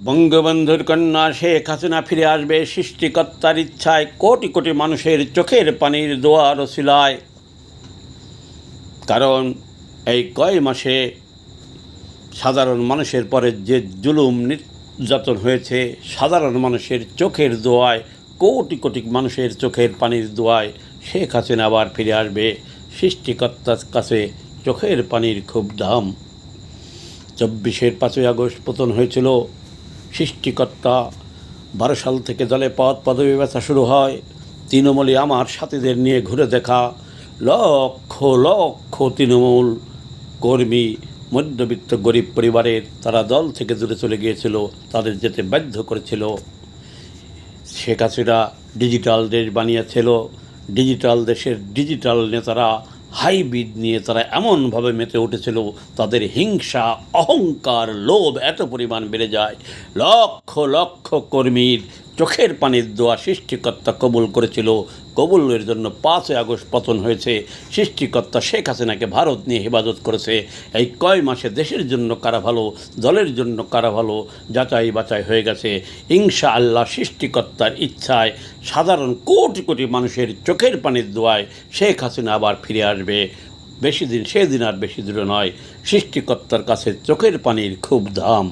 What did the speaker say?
বঙ্গবন্ধুর কন্যা শেখ হাসিনা ফিরে আসবে সৃষ্টিকর্তার ইচ্ছায়, কোটি কোটি মানুষের চোখের পানির দোয়ার ওসিলায়। কারণ এই কয় মাসে সাধারণ মানুষের পরে যে জুলুম নির্যাতন হয়েছে, সাধারণ মানুষের চোখের দোয়ায়, কোটি কোটি মানুষের চোখের পানির দোয়ায় শেখ হাসিনা আবার ফিরে আসবে। সৃষ্টিকর্তার কাছে চোখের পানির খুব দাম। 24-এর 5ই আগস্ট পতন হয়েছিল। সৃষ্টিকর্তা 12 সাল থেকে দলে পদ পদবি ব্যথা শুরু হয়। তৃণমূলে আমার সাথীদের নিয়ে ঘুরে দেখা, লক্ষ লক্ষ তৃণমূল কর্মী মধ্যবিত্ত গরিব পরিবারের, তারা দল থেকে দূরে চলে গিয়েছিল, তাদের যেতে বাধ্য করেছিল। শেখ হাসিনা ডিজিটাল দেশ বানিয়েছিল। ডিজিটাল দেশের ডিজিটাল নেতারা হাইব্রিড নিয়ে তারা এমনভাবে মেতে উঠেছিল, তাদের হিংসা, অহংকার, লোভ এত পরিমাণ বেড়ে যায়। লক্ষ লক্ষ কর্মীর চোখের পানির দোয়া সৃষ্টিকর্তা কবুল করেছিল। কবুলের জন্য 5ই আগস্ট পতন হয়েছে। সৃষ্টিকর্তা শেখ হাসিনাকে ভারত নিয়ে হেফাজত করেছে। এই কয় মাসে দেশের জন্য কারা ভালো, দলের জন্য কারা ভালো, যাচাই বাছাই হয়ে গেছে। ইনশাআল্লাহ সৃষ্টিকর্তার ইচ্ছায় সাধারণ কোটি কোটি মানুষের চোখের পানির দোয়ায় শেখ হাসিনা আবার ফিরে আসবে। বেশি দিন, সেদিন আর বেশি দূরে নয়। সৃষ্টিকর্তার কাছে চোখের পানির খুব দাম।